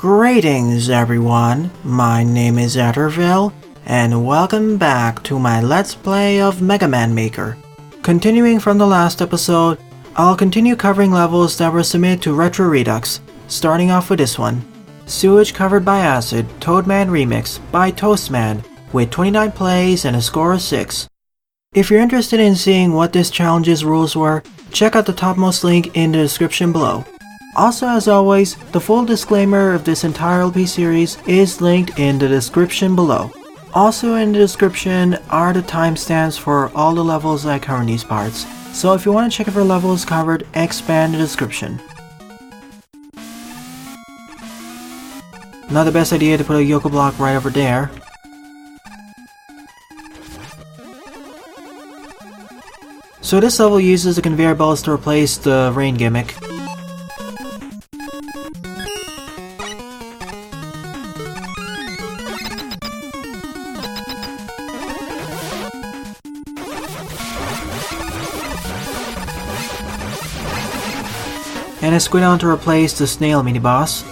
Greetings everyone, my name is Etterville, and welcome back to my Let's Play of Mega Man Maker. Continuing from the last episode, I'll continue covering levels that were submitted to Retro Redux, starting off with this one. Sewage covered by Acid-Toadman remix by Toastman, with 29 plays and a score of 6. If you're interested in seeing what this challenge's rules were, check out the topmost link in the description below. Also, as always, the full disclaimer of this entire LP series is linked in the description below. Also in the description are the timestamps for all the levels I cover in these parts, so if you want to check for levels covered, expand the description. Not the best idea to put a Yoko block right over there. So this level uses the conveyor belts to replace the rain gimmick. And a Squidon to replace the snail mini-boss.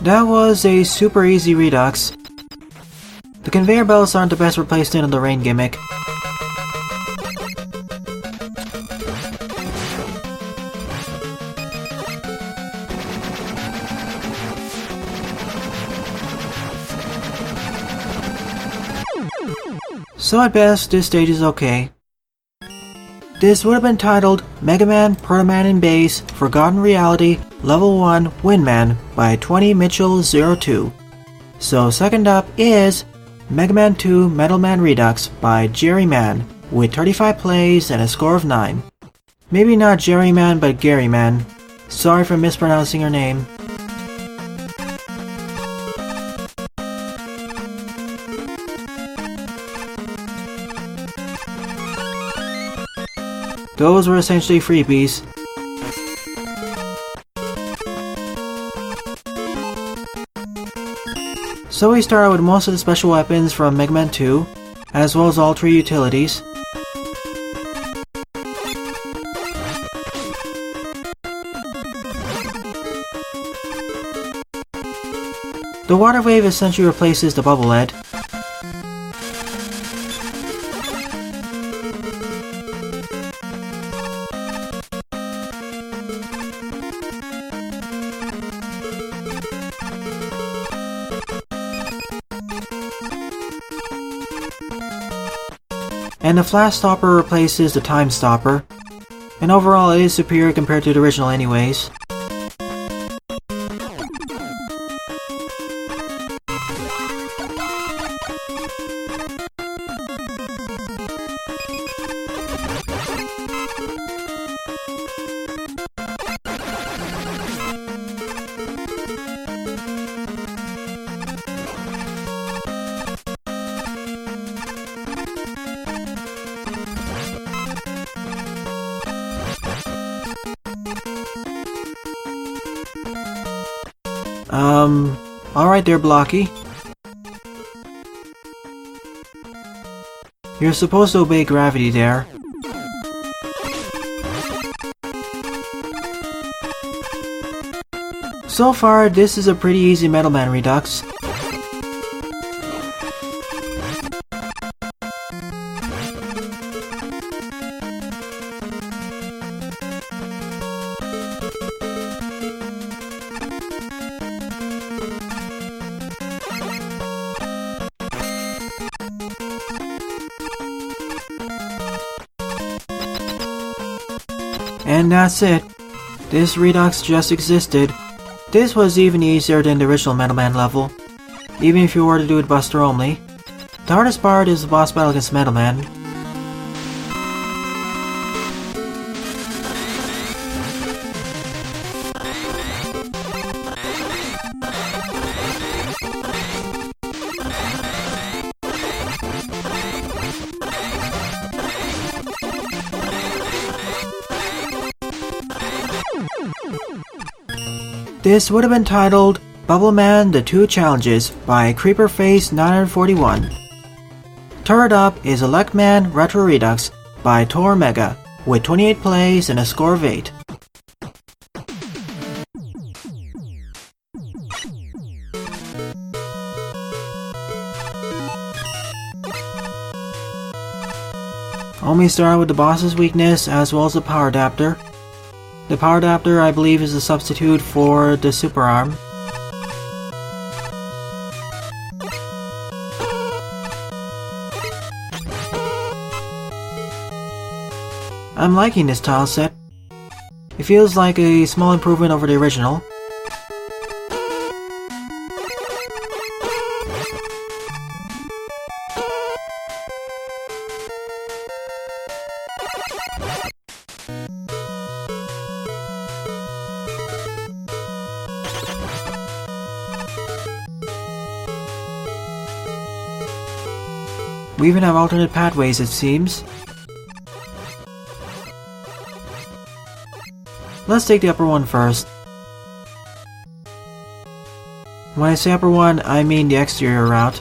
That was a super easy redux. The conveyor belts aren't the best replacement of the rain gimmick. So at best, this stage is okay. This would have been titled Mega Man, Protoman and Bass-Forgotton Reality Level 1 Windman by 20Mitchell02. So second up is Mega Man 2 Metal Man Redux by GERIMAN with 35 plays and a score of 9. Maybe not GERIMAN but GERIMAN. Sorry for mispronouncing her name. Those were essentially freebies. So we start out with most of the special weapons from Mega Man 2, as well as all 3 utilities. The water wave essentially replaces the bubble head. And the flash stopper replaces the time stopper, and overall it is superior compared to the original anyways. Alright there, Blocky. You're supposed to obey gravity there. So far, this is a pretty easy Metal Man Redux. And that's it. This Redux just existed. This was even easier than the original Metal Man level, even if you were to do it Buster only. The hardest part is the boss battle against Metal Man. This would have been titled Bubble Man The Two Challenges by Creeperface941. Third up is Elec Man Retro Redux by Taurmega, with 28 plays and a score of 8. Only start with the boss's weakness as well as the power adapter. The power adapter, I believe, is a substitute for the super arm. I'm liking this tile set. It feels like a small improvement over the original. We even have alternate pathways, it seems. Let's take the upper one first. When I say upper one, I mean the exterior route.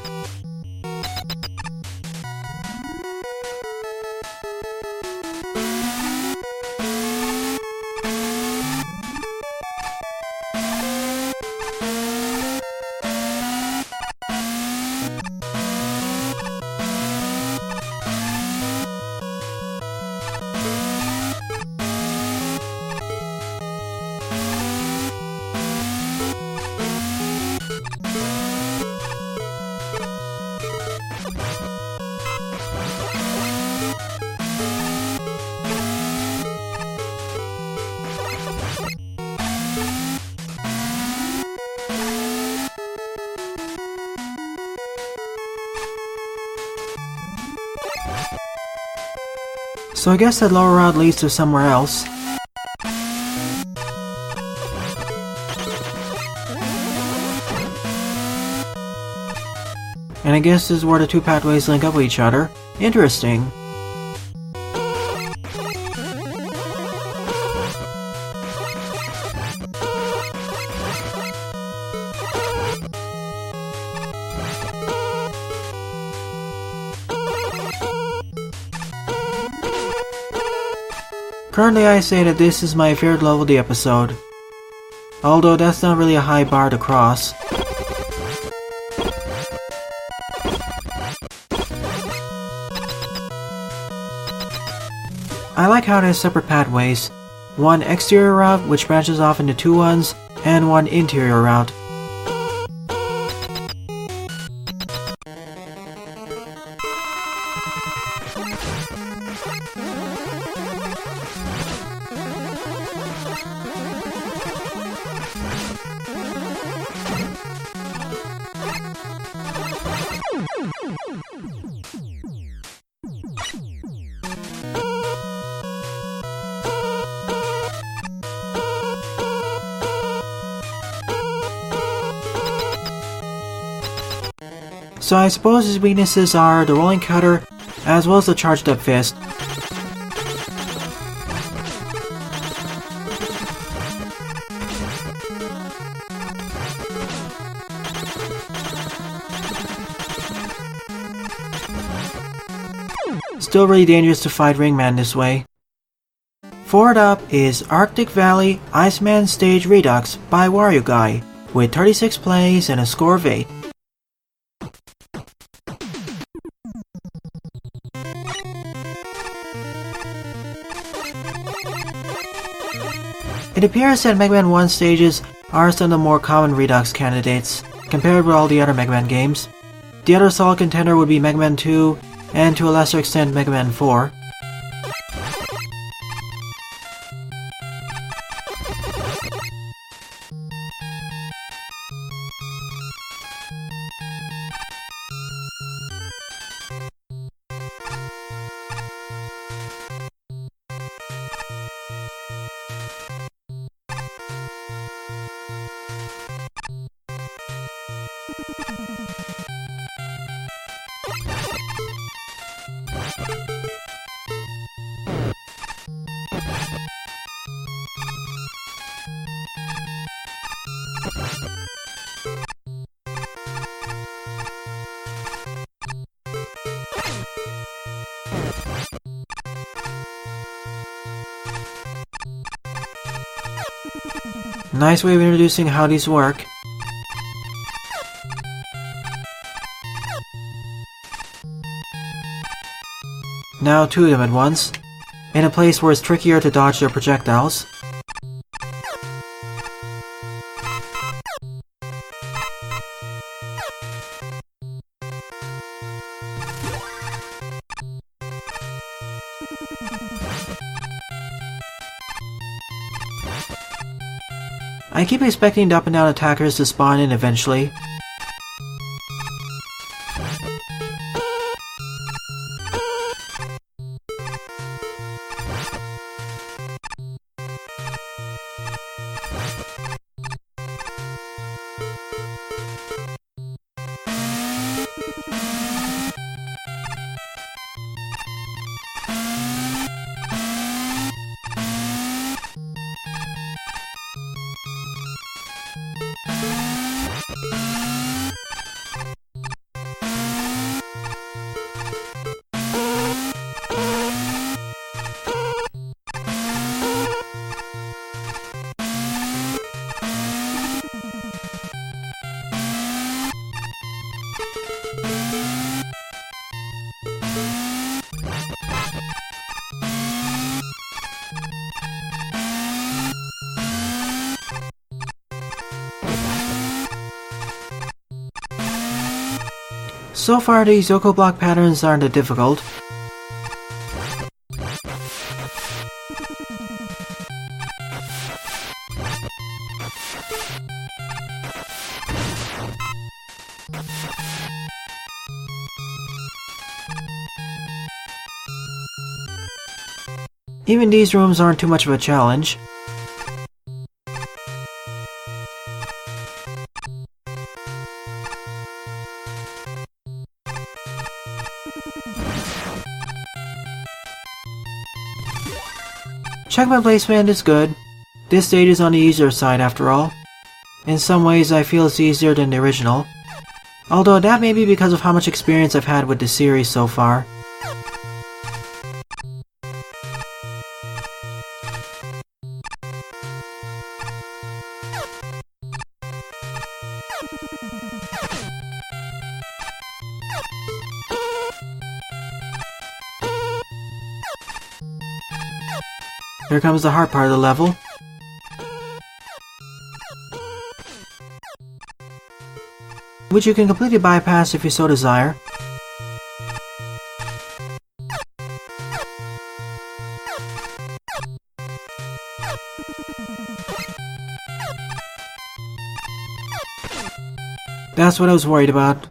So I guess that lower route leads to somewhere else. And I guess this is where the two pathways link up with each other. Interesting. Currently I say that this is my favorite level of the episode. Although that's not really a high bar to cross. I like how it has separate pathways. One exterior route which branches off into two ones, and one interior route. So I suppose his weaknesses are the rolling cutter, as well as the charged up fist. Still really dangerous to fight Ringman this way. Forward up is Arctic Valley Iceman Stage Redux by Warioguy, with 36 plays and a score of 8. It appears that Mega Man 1 stages are some of the more common Redux candidates, compared with all the other Mega Man games. The other solid contender would be Mega Man 2, and to a lesser extent Mega Man 4. Nice way of introducing how these work. Now 2 of them at once, in a place where it's trickier to dodge their projectiles. I keep expecting the up and down attackers to spawn in eventually. So far, these Yoko block patterns aren't that difficult. Even these rooms aren't too much of a challenge. Checkpoint placement is good. This stage is on the easier side after all. In some ways I feel it's easier than the original. Although that may be because of how much experience I've had with the series so far. Here comes the hard part of the level. Which you can completely bypass if you so desire. That's what I was worried about.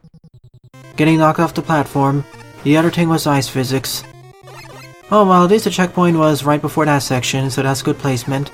Getting knocked off the platform. The other thing was ice physics. Oh well, at least the checkpoint was right before that section, so that's good placement.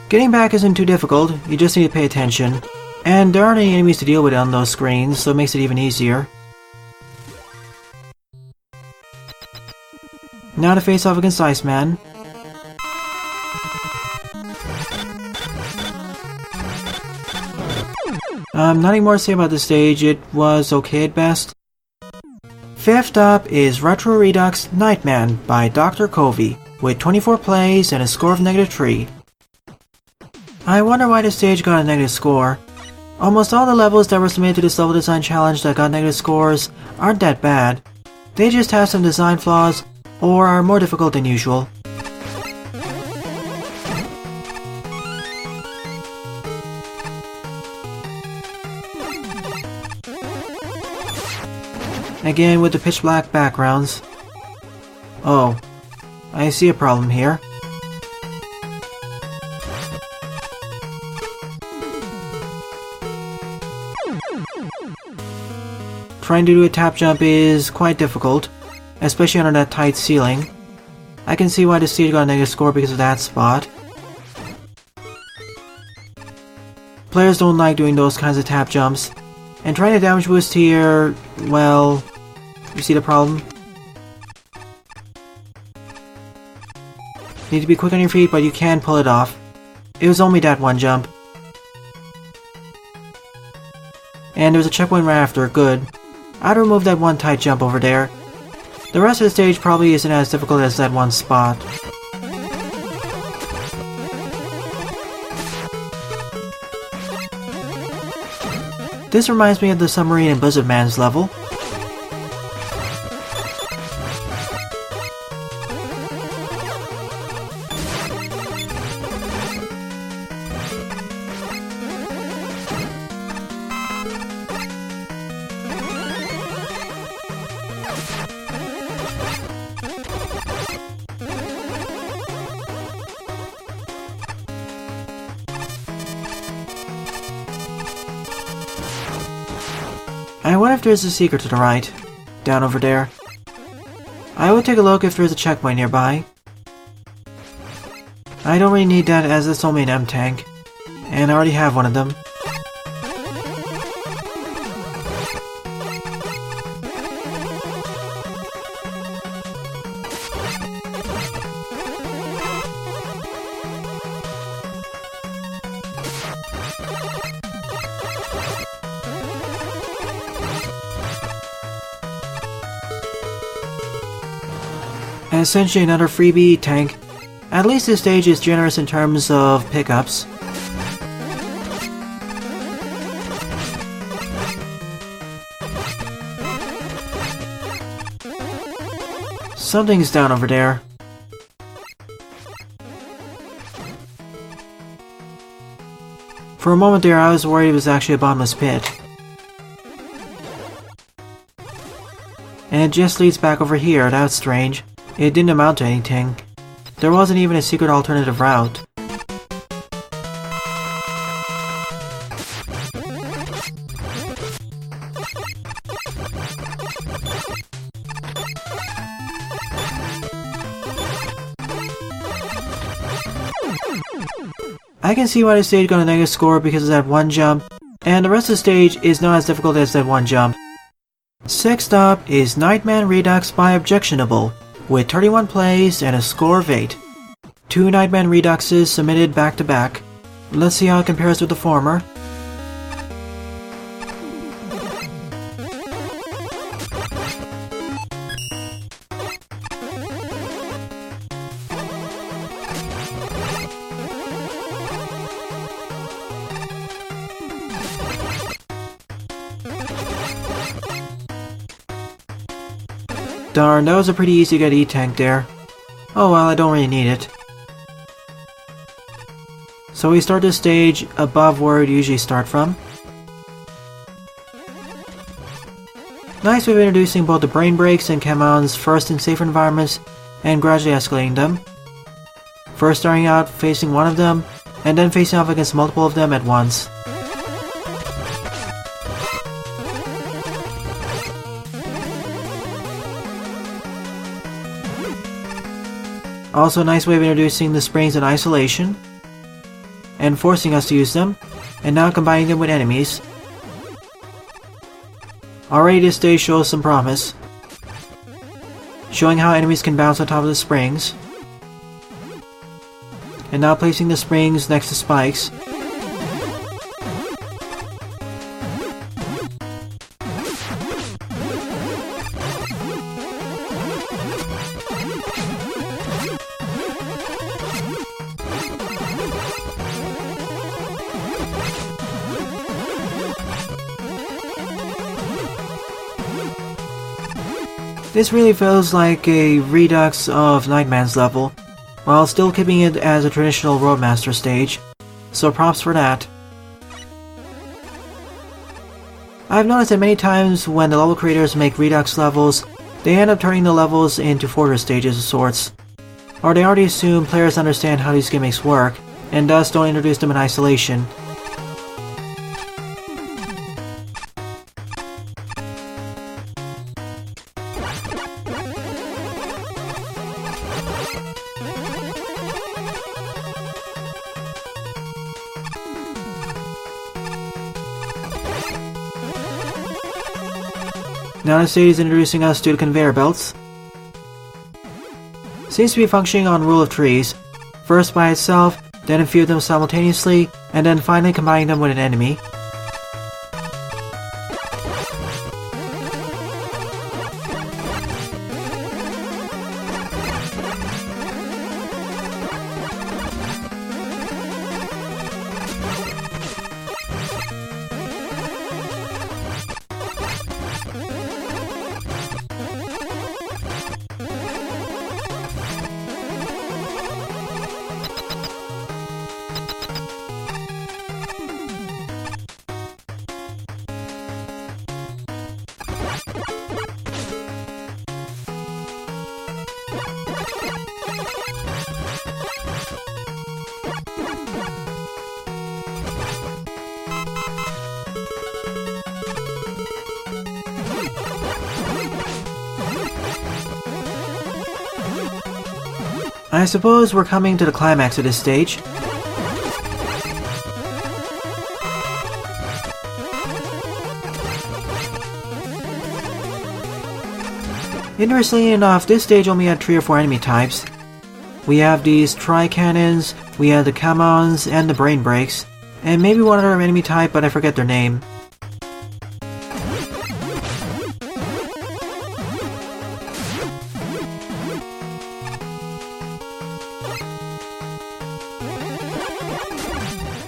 Getting back isn't too difficult, you just need to pay attention. And there aren't any enemies to deal with on those screens, so it makes it even easier. Now to face off against Iceman. Nothing more to say about this stage, it was okay at best. Fifth up is Retroredux-Knightman by DrCovi, with 24 plays and a score of -3. I wonder why this stage got a negative score. Almost all the levels that were submitted to this level design challenge that got negative scores aren't that bad. They just have some design flaws, or are more difficult than usual. Again with the pitch black backgrounds. Oh, I see a problem here. Trying to do a tap jump is quite difficult, especially under that tight ceiling. I can see why the stage got a negative score because of that spot. Players don't like doing those kinds of tap jumps, and trying to damage boost here, well, you see the problem? Need to be quick on your feet, but you can pull it off. It was only that one jump. And there was a checkpoint right after, good. I'd remove that one tight jump over there. The rest of the stage probably isn't as difficult as that one spot. This reminds me of the submarine in Blizzard Man's level. I wonder if there's a secret to the right, down over there. I would take a look if there's a checkpoint nearby. I don't really need that as it's only an M-tank, and I already have one of them. Essentially another freebie tank. At least this stage is generous in terms of pickups. Something's down over there. For a moment there I was worried it was actually a bottomless pit. And it just leads back over here, that's strange. It didn't amount to anything. There wasn't even a secret alternative route. I can see why the stage got a negative score because of that one jump, and the rest of the stage is not as difficult as that one jump. Next up is Man Redux by Objectionable, with 31 plays and a score of 8. 2 Man Reduxes submitted back to back. Let's see how it compares with the former. Darn, that was a pretty easy to get E-tank there. Oh well, I don't really need it. So we start this stage above where we'd usually start from. Nice way of introducing both the brain breaks and Kamons first in safer environments and gradually escalating them. First starting out facing one of them, and then facing off against multiple of them at once. Also a nice way of introducing the springs in isolation, and forcing us to use them, and now combining them with enemies. Already this stage shows some promise, showing how enemies can bounce on top of the springs, and now placing the springs next to spikes. This really feels like a redux of Knightman's level, while still keeping it as a traditional Roadmaster stage, so props for that. I've noticed that many times when the level creators make Redux levels, they end up turning the levels into fortress stages of sorts. Or they already assume players understand how these gimmicks work, and thus don't introduce them in isolation. Now this stage is introducing us to the conveyor belts. Seems to be functioning on rule of trees, first by itself, then a few of them simultaneously, and then finally combining them with an enemy. I suppose we're coming to the climax of this stage. Interestingly enough, this stage only had 3 or 4 enemy types. We have these tri-cannons, we have the Kamons, and the brain breaks, and maybe one other enemy type, but I forget their name.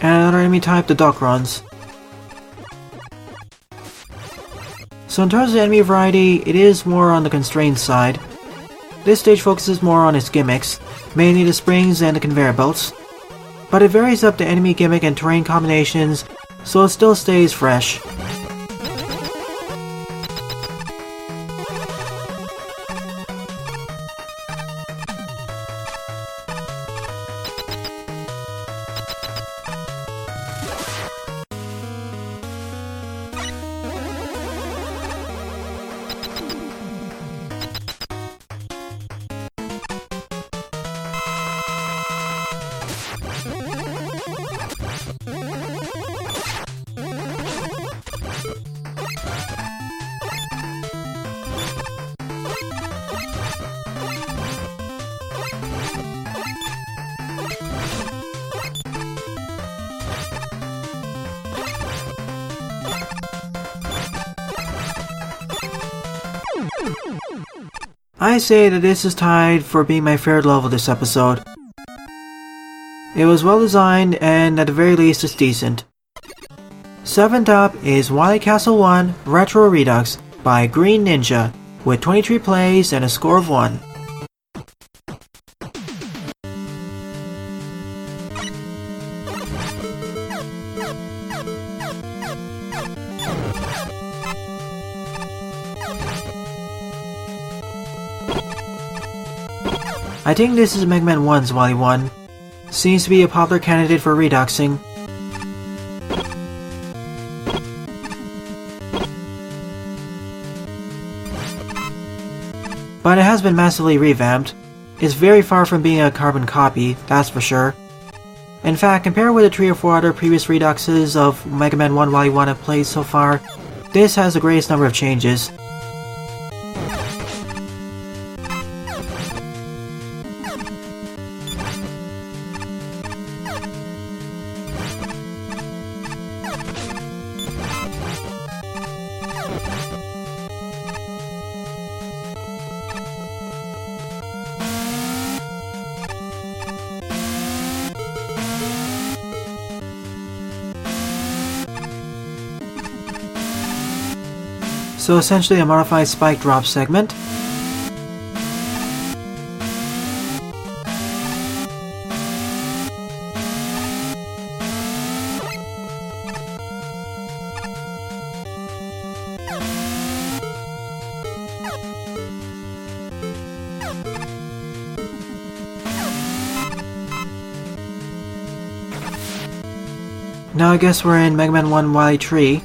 And another enemy type, the duck runs. So in terms of enemy variety, it is more on the constrained side. This stage focuses more on its gimmicks, mainly the springs and the conveyor belts. But it varies up the enemy gimmick and terrain combinations, so it still stays fresh. I say that this is tied for being my favorite level this episode. It was well designed and at the very least it's decent. 7th up is Wily Castle1 Retro Redux by Greenninja with 23 plays and a score of 1. I think this is Mega Man 1's Wily 1. Seems to be a popular candidate for reduxing. But it has been massively revamped. It's very far from being a carbon copy, that's for sure. In fact, compared with the 3 or 4 other previous reduxes of Mega Man 1 Wily 1 I've played so far, this has the greatest number of changes. So essentially a modified spike drop segment. Now I guess we're in Mega Man 1 Wily Tree.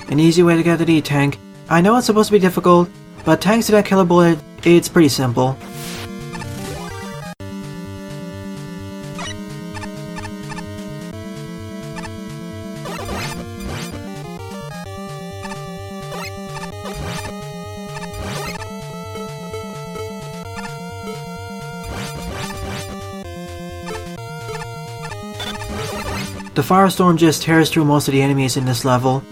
An easy way to get the D-Tank. I know it's supposed to be difficult, but thanks to that killer bullet, it's pretty simple. The firestorm just tears through most of the enemies in this level.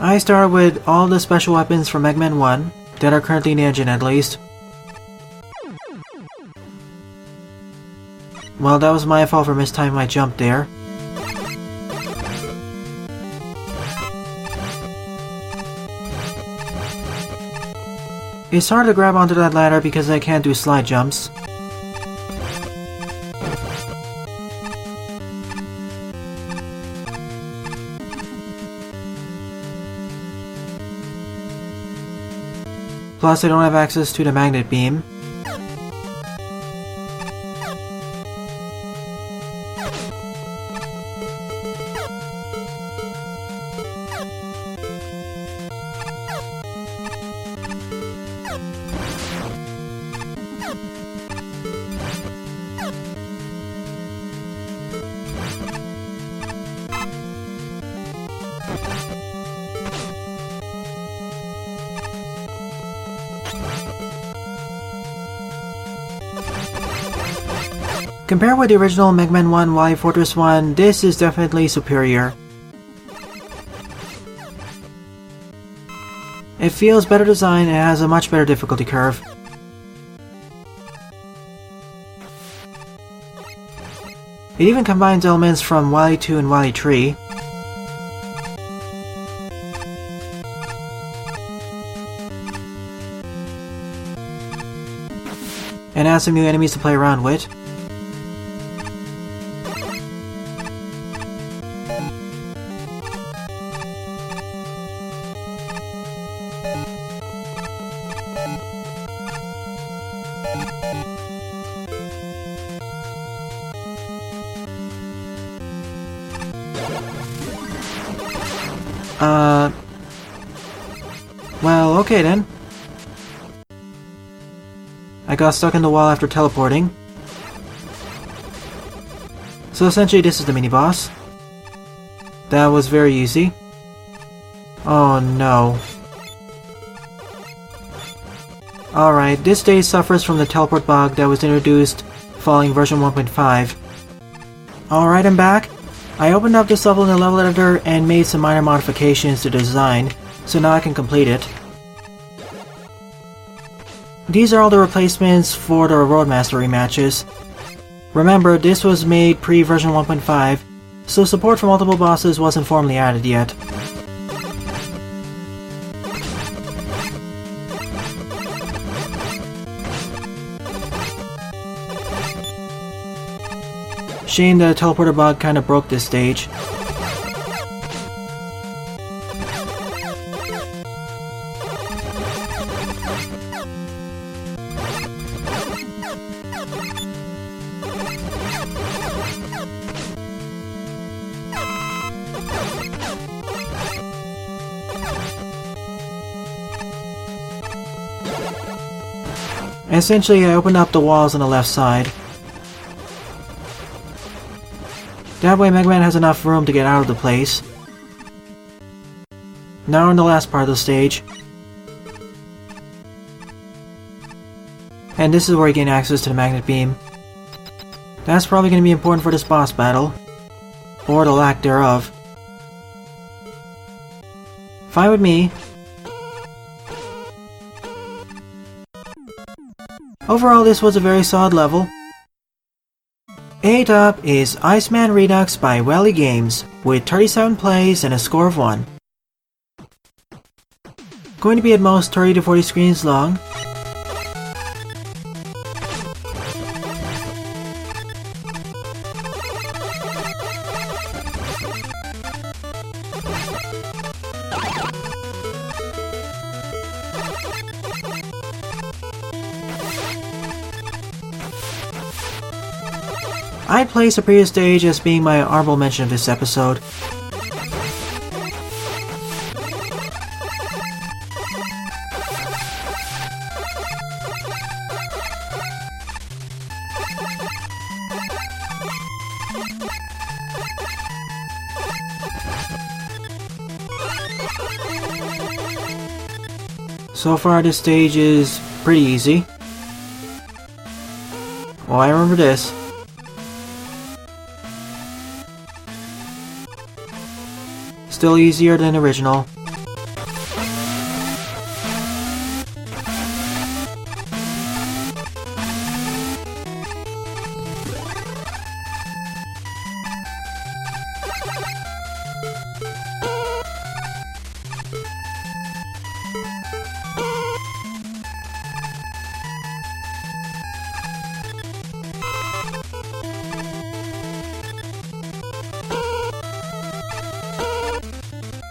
I started with all the special weapons from Mega Man 1, that are currently in the engine at least. Well, that was my fault for mistiming my jump there. It's hard to grab onto that ladder because I can't do slide jumps. Plus, I don't have access to the magnet beam. Compared with the original Mega Man 1 Wily Fortress 1, this is definitely superior. It feels better designed and has a much better difficulty curve. It even combines elements from Wily 2 and Wily Tree. And adds some new enemies to play around with. Well, okay then. I got stuck in the wall after teleporting. So essentially this is the mini-boss. That was very easy. Oh no. Alright, this stage suffers from the teleport bug that was introduced following version 1.5. Alright, I'm back. I opened up this level in the level editor and made some minor modifications to the design, so now I can complete it. These are all the replacements for the Roadmaster rematches. Remember, this was made pre-version 1.5, so support for multiple bosses wasn't formally added yet. Shame that the teleporter bug kinda broke this stage. Essentially, I opened up the walls on the left side. That way Mega Man has enough room to get out of the place. Now we're in the last part of the stage. And this is where you gain access to the magnet beam. That's probably going to be important for this boss battle. Or the lack thereof. Fine with me. Overall, this was a very solid level. 8th up is Man Redux by Wellygames, with 37 plays and a score of 1. Going to be at most 30 to 40 screens long. I'd place the previous stage as being my honorable mention of this episode. So far this stage is pretty easy. Well, I remember this. Still easier than original.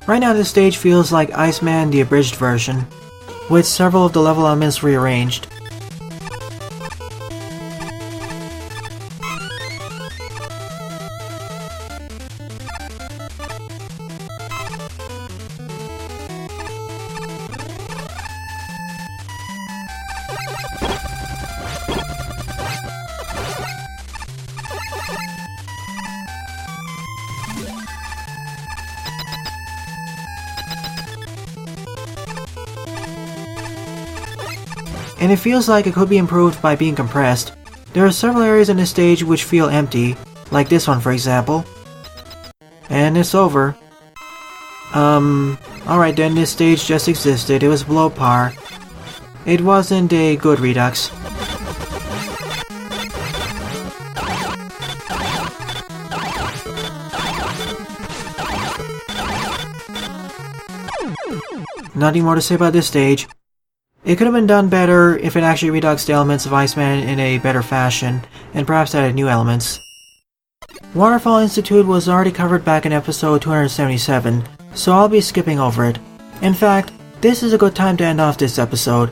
Right now this stage feels like Iceman the abridged version, with several of the level elements rearranged. And it feels like it could be improved by being compressed. There are several areas in this stage which feel empty, like this one for example. And it's over. Alright then, this stage just existed, it was below par. It wasn't a good Redux. Nothing more to say about this stage. It could have been done better if it actually reduxed the elements of Iceman in a better fashion, and perhaps added new elements. Waterfall Institute was already covered back in episode 277, so I'll be skipping over it. In fact, this is a good time to end off this episode.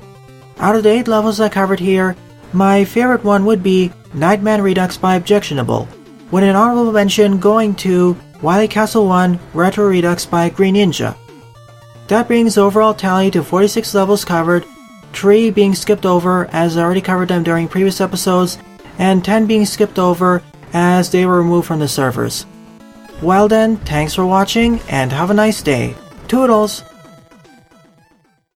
Out of the 8 levels I covered here, my favorite one would be Man Redux by Objectionable, with an honorable mention going to Wily Castle1 Retro Redux by Greenninja. That brings the overall tally to 46 levels covered, 3 being skipped over as I already covered them during previous episodes, and 10 being skipped over as they were removed from the servers. Well then, thanks for watching and have a nice day. Toodles!